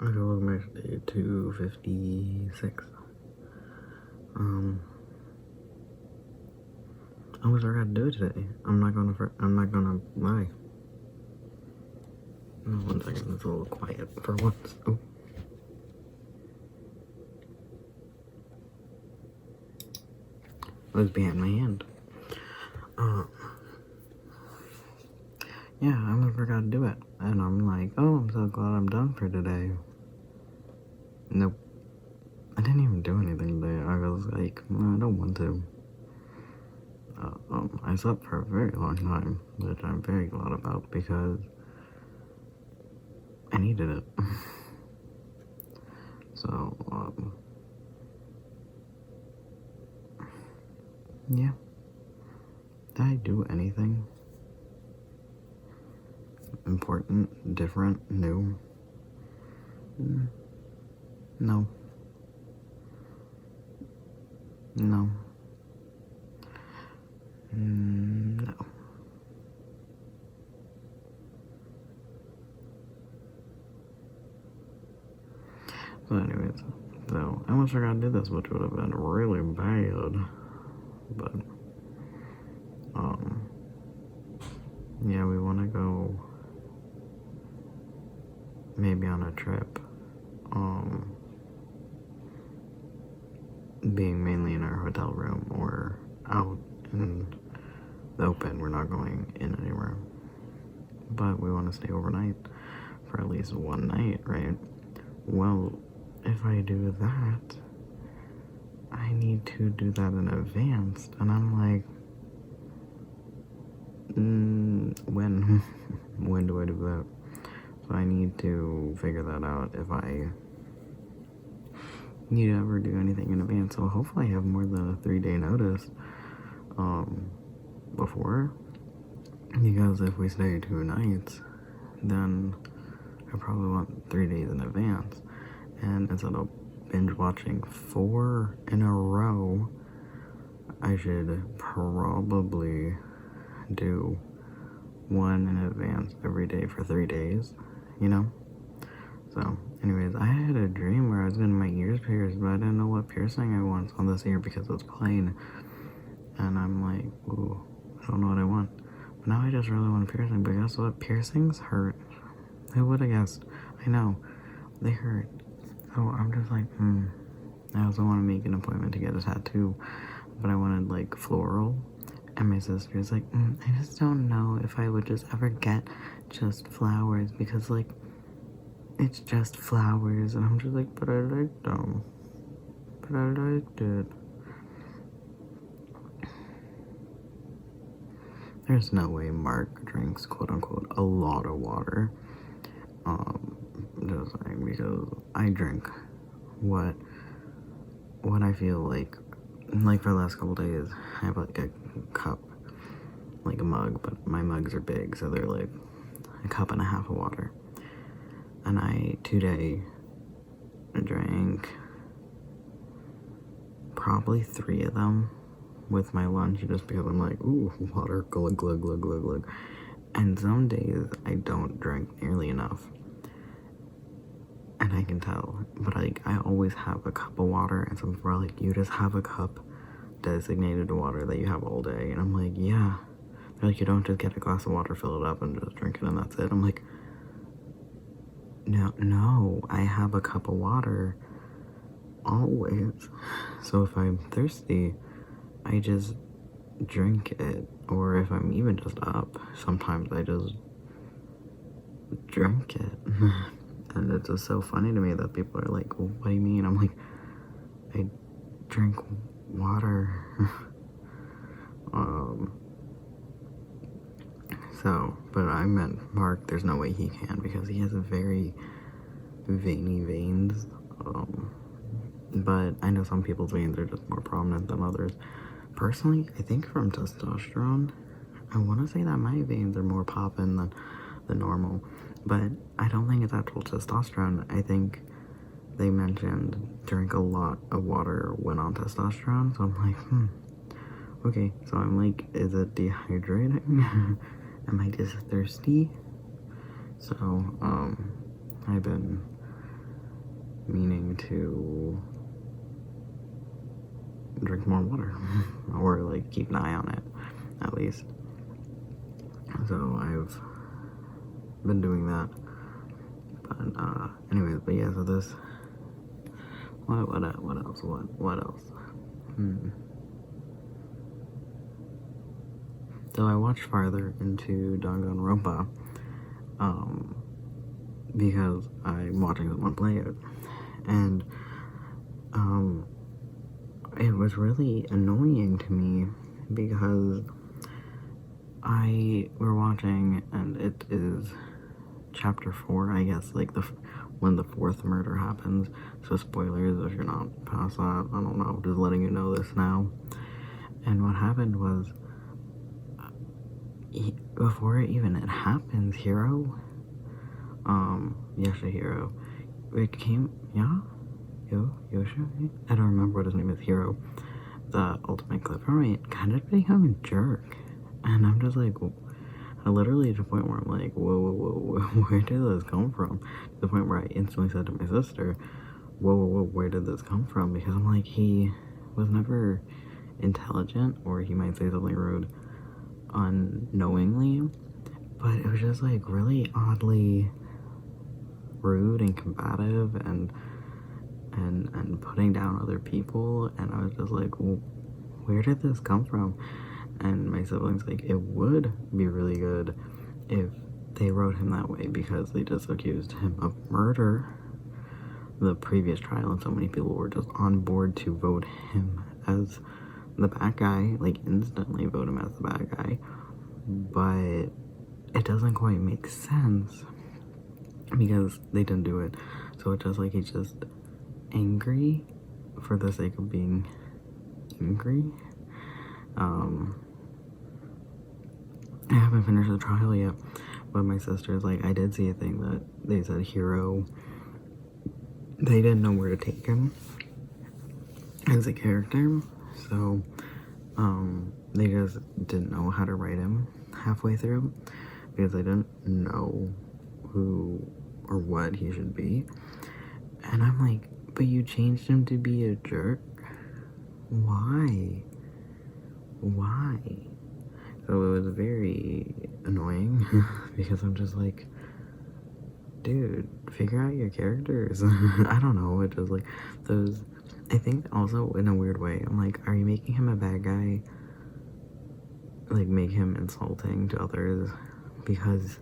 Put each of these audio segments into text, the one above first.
Okay, welcome back to day 256. I almost forgot to do it today. I'm not gonna lie. Oh, 1 second, it's a little quiet for once. Oh. It was behind my hand. Yeah, I almost forgot to do it. And I'm like, oh, I'm so glad I'm done for today. Nope. I didn't even do anything today. I was like, I don't want to. I slept for a very long time, which I'm very glad about because I needed it. So, yeah. Did I do anything important, different, new? No. No. No. So anyways, so I almost forgot to do this, which would have been really bad. But, yeah, we want to go maybe on a trip. Being mainly in our hotel room or out in the open. We're not going in anywhere. But we want to stay overnight for at least one night, right? Well, if I do that, I need to do that in advance. And I'm like, when? When do I do that? So I need to figure that out if I need to ever do anything in advance. So hopefully I have more than a 3-day notice before. Because if we stay 2 nights, then I probably want 3 days in advance. And instead of binge watching 4 in a row, I should probably do 1 in advance every day for 3 days, you know? So, anyways, I had a dream where I was getting my ears pierced, but I didn't know what piercing I want on this ear because it's plain. And I'm like, ooh, I don't know what I want. But now I just really want a piercing, but guess what? Piercings hurt. Who would have guessed? I know, they hurt. So I'm just like, I also want to make an appointment to get a tattoo, but I wanted like floral. And my sister's like, I just don't know if I would just ever get just flowers because like, it's just flowers. And I'm just like, but I like them. But I liked it. There's no way Mark drinks quote unquote a lot of water. Just saying, because I drink what I feel like for the last couple days, I have like a cup, like a mug, but my mugs are big, so they're like a cup and a half of water. And I today drank probably 3 of them with my lunch, just because I'm like, ooh, water, glug, glug, glug, glug, glug. And some days I don't drink nearly enough. And I can tell, but like, I always have a cup of water, and some people are like, you just have a cup designated to water that you have all day. And I'm like, yeah. They're like, you don't just get a glass of water, fill it up, and just drink it, and that's it. I'm like, no, I have a cup of water always. So if I'm thirsty, I just drink it. Or if I'm even just up, sometimes I just drink it. And it's just so funny to me that people are like, well, what do you mean? I'm like, I drink water. So, but I meant Mark, there's no way he can because he has a very veiny veins. But I know some people's veins are just more prominent than others. Personally, I think from testosterone, I want to say that my veins are more poppin' than the normal. But I don't think it's actual testosterone. I think they mentioned drink a lot of water when on testosterone. So I'm like, okay. So I'm like, is it dehydrating? Am I just thirsty? So, I've been meaning to drink more water or like keep an eye on it at least. So I've been doing that. But anyways, but yeah, so this what else? So I watched farther into Danganronpa because I'm watching someone play it, and it was really annoying to me because we're watching, and it is chapter 4, I guess, like when the 4th murder happens. So spoilers if you're not past that. I don't know, just letting you know this now. And what happened was, before even it happens, Yashahiro, it came, Yosha? I don't remember what his name is, Hiro, the ultimate clip from it, kind of become a jerk. And I'm just like, I literally to the point where I'm like, whoa, where did this come from? To the point where I instantly said to my sister, whoa, where did this come from? Because I'm like, he was never intelligent, or he might say something rude unknowingly, but it was just like really oddly rude and combative and putting down other people, and I was just like, well, where did this come from? And my siblings like, it would be really good if they wrote him that way, because they just accused him of murder the previous trial, and so many people were just on board to vote him as the bad guy, like instantly vote him as the bad guy. But it doesn't quite make sense because they didn't do it. So it's just like he's just angry for the sake of being angry. I haven't finished the trial yet, but my sister's like, I did see a thing that they said Hiro, they didn't know where to take him as a character, so they just didn't know how to write him halfway through, because they didn't know who or what he should be. And I'm like, but you changed him to be a jerk? Why? So it was very annoying because I'm just like, dude, figure out your characters. I don't know, it just like those, I think also in a weird way, I'm like, are you making him a bad guy? Like, make him insulting to others because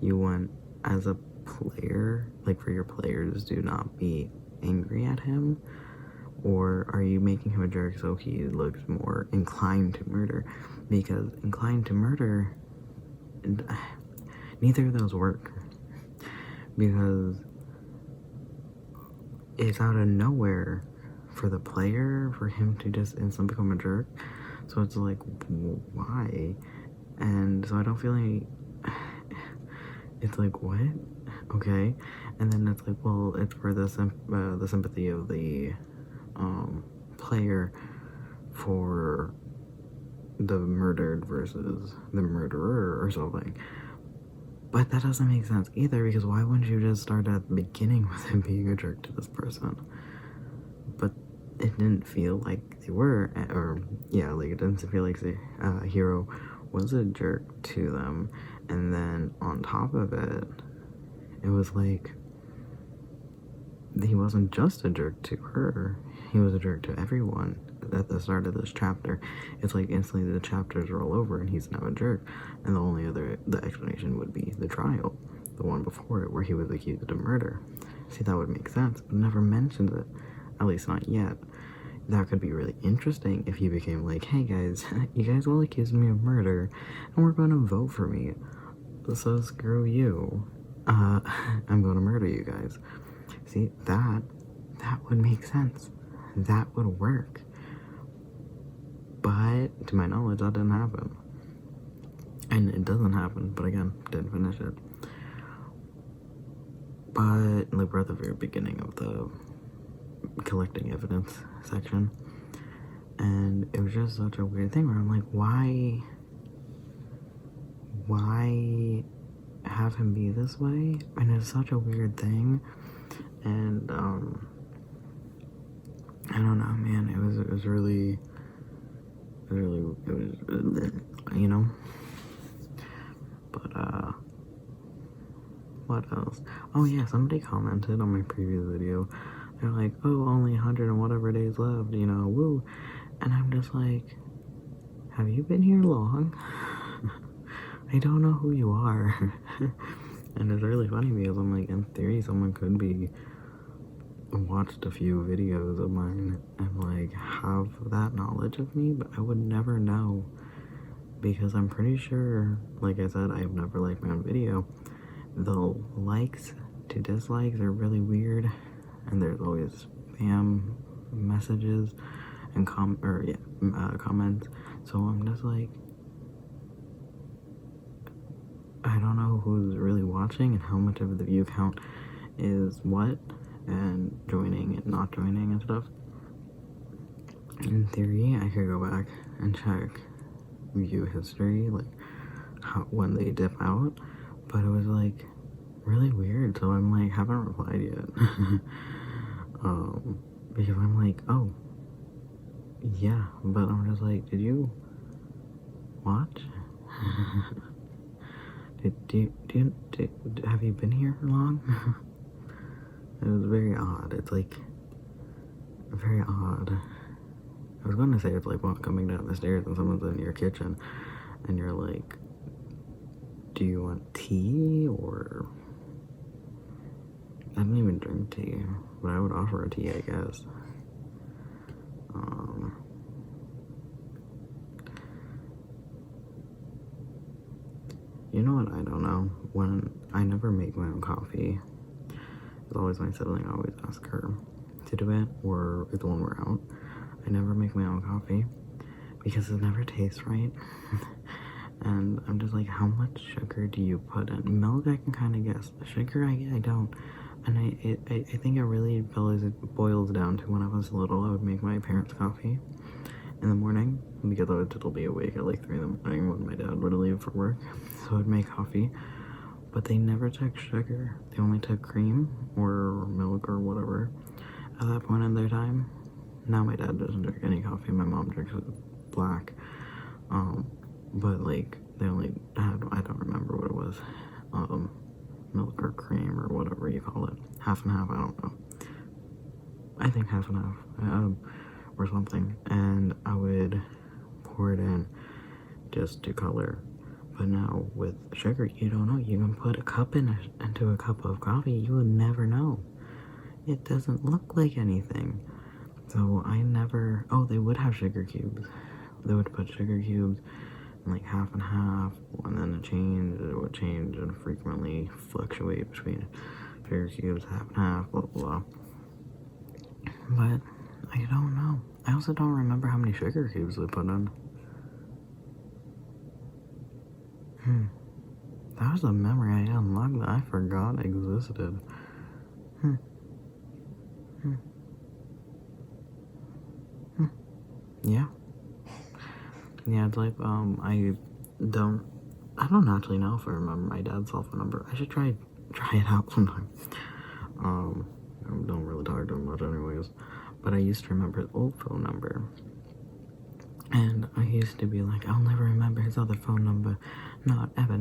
you want, as a player, like for your players, do not be angry at him? Or are you making him a jerk so he looks more inclined to murder? Because inclined to murder, neither of those work. Because it's out of nowhere for the player, for him to just instantly become a jerk. So it's like, why? And so I don't feel like, it's like, what? Okay. And then it's like, well, it's for the sympathy of the player for the murdered versus the murderer or something. But that doesn't make sense either, because why wouldn't you just start at the beginning with him being a jerk to this person? But it didn't feel like they were, or yeah, like it didn't feel like the Hiro was a jerk to them. And then on top of it, it was like he wasn't just a jerk to her, he was a jerk to everyone at the start of this chapter. It's like instantly the chapters roll over and he's now a jerk, and the only other explanation would be the trial, the one before it, where he was accused of murder. See, that would make sense, but never mentions it, at least not yet. That could be really interesting if he became like, hey guys, you guys all accused me of murder and we're gonna vote for me, so screw you. I'm gonna murder you guys. See, that would make sense. That would work. But to my knowledge, that didn't happen. And it doesn't happen, but again, didn't finish it. But like, we're at the very beginning of the collecting evidence section, and it was just such a weird thing where I'm like, why have him be this way? And it's such a weird thing. And I don't know, man. It was really, you know. But what else? Oh yeah, somebody commented on my previous video. They're like, oh, only 100 and whatever days left, you know, woo. And I'm just like, have you been here long? I don't know who you are. And it's really funny because I'm like, in theory, someone could be watched a few videos of mine and like have that knowledge of me, but I would never know because I'm pretty sure, like I said, I've never liked my own video. The likes to dislikes are really weird, and there's always spam messages and comments. So I'm just like, I don't know who's really watching and how much of the view count is what, and joining and not joining and stuff. In theory, I could go back and check view history, like when they dip out, but it was like really weird. So I'm like, haven't replied yet. Because I'm like, oh yeah, but I'm just like, did you watch? Have you been here long? It was very odd. It's like very odd. I was going to say it's like coming down the stairs and someone's in your kitchen and you're like, do you want tea? Or I don't even drink tea, but I would offer a tea, I guess. You know what I don't know? When I never make my own coffee, it's always my sibling. I always ask her to do it, or it's when we're out. I never make my own coffee because it never tastes right. And I'm just like, how much sugar do you put in? Milk, I can kind of guess. Sugar, I don't. And I think it really boils down to when I was little, I would make my parents' coffee in the morning because I would still be awake at like 3 in the morning when my dad would leave for work. So I'd make coffee, but they never took sugar. They only took cream or milk or whatever at that point in their time. Now my dad doesn't drink any coffee. My mom drinks it black. But like they only had, I don't remember what it was, milk or cream or whatever you call it, half and half. I don't know. I think half and half, or something. And I would pour it in just to color. But now with sugar, you don't know. You can put a cup into a cup of coffee. You would never know. It doesn't look like anything. So I never. Oh, they would have sugar cubes. They would put sugar cubes in like half and half, and then it would change and frequently fluctuate between sugar cubes, half and half, blah blah blah. But I don't know. I also don't remember how many sugar cubes they put in. That was a memory I unlocked that I forgot existed. Yeah. Yeah, it's like, I don't actually know if I remember my dad's cell phone number. I should try it out sometime. I don't really talk to him much anyways, but I used to remember his old phone number. And I used to be like, I'll never remember his other phone number. Not ever,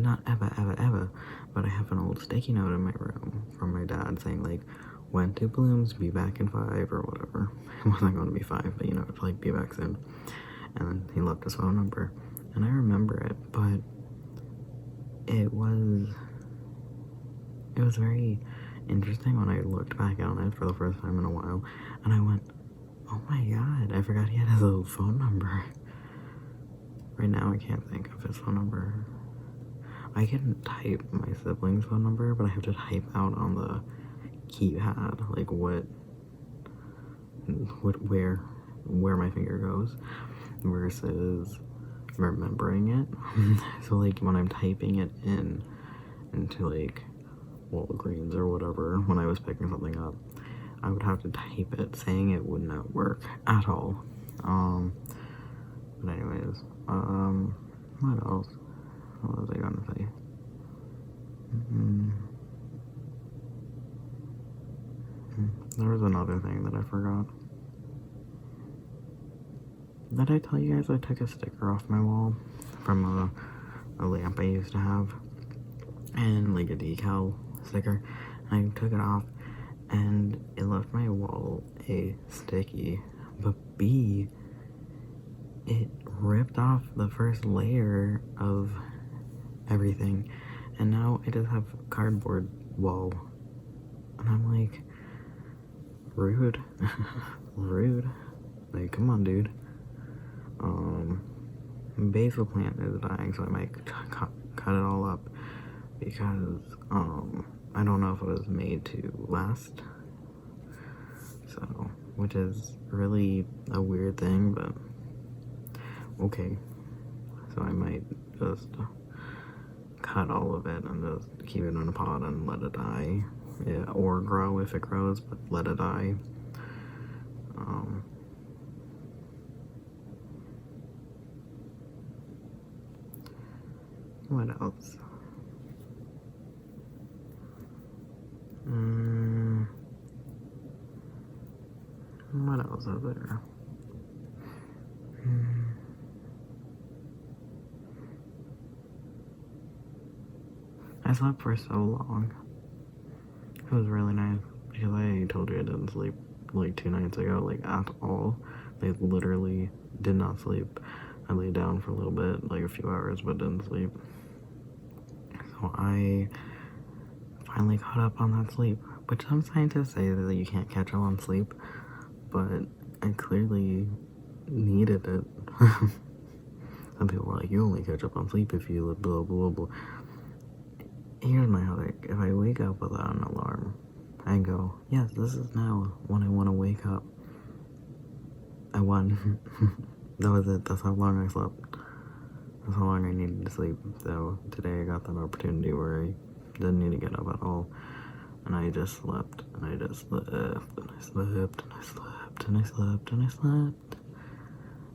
ever. But I have an old sticky note in my room from my dad saying like, went to Bloom's, be back in 5 or whatever. It wasn't going to be 5, but you know, it's like, be back soon. And he left his phone number. And I remember it, but it was very interesting when I looked back on it for the first time in a while. And I went, oh my god, I forgot he had his old phone number. Right now, I can't think of his phone number. I can type my sibling's phone number, but I have to type out on the keypad, like where my finger goes, versus remembering it. So like when I'm typing it into like Walgreens or whatever, when I was picking something up, I would have to type it, saying it would not work at all. But anyways, what else? What was I gonna say? There was another thing that I forgot. Did I tell you guys I took a sticker off my wall from a lamp I used to have? And like a decal sticker. I took it off and it left my wall A, sticky, but B, it ripped off the first layer of everything. And now I just have cardboard wall. And I'm like, rude. Rude. Like, come on, dude. Basil plant is dying, so I might cut it all up because I don't know if it was made to last. So, which is really a weird thing, but okay. So I might just cut all of it and just keep it in a pot and let it die. Yeah, or grow if it grows, but let it die. What else? What else is there? I slept for so long. It was really nice because I told you I didn't sleep like 2 nights ago, like at all. I literally did not sleep. I laid down for a little bit, like a few hours, but didn't sleep. So I finally caught up on that sleep, which some scientists say that you can't catch up on sleep, but I clearly needed it. Some people were like, you only catch up on sleep if you blah blah blah. Here's my other, if I wake up without an alarm, I go, yes, this is now when I want to wake up. I won. That was it. That's how long I slept. That's how long I needed to sleep. So today I got that opportunity where I didn't need to get up at all. And I just slept, and I just slept, and I slept, and I slept, and I slept, and I slept.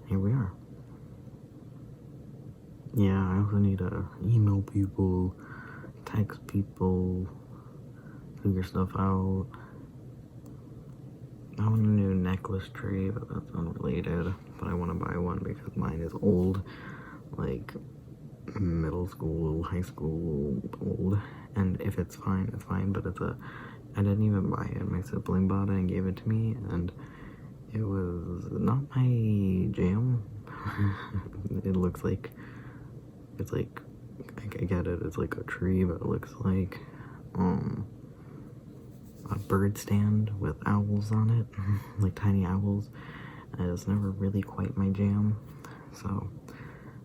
Here we are. Yeah, I also need to email people, text people, figure stuff out. I want a new necklace tree, but that's unrelated. But I want to buy one because mine is old, like middle school, high school old. And if it's fine, it's fine. But I didn't even buy it. My sibling bought it and gave it to me, and it was not my jam. It looks like, it's like, I get it, it's like a tree, but it looks like a bird stand with owls on it, like tiny owls. And it's never really quite my jam, so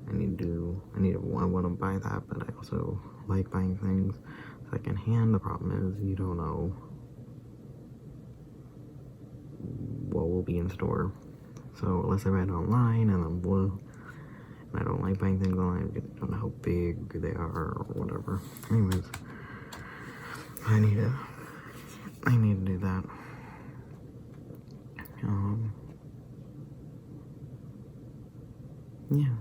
I want to buy that. But I also like buying things secondhand. The problem is you don't know what will be in store, so unless I buy it online and I'm blue. I don't like buying things online because I don't know how big they are or whatever. Anyways, I need to do that. Yeah.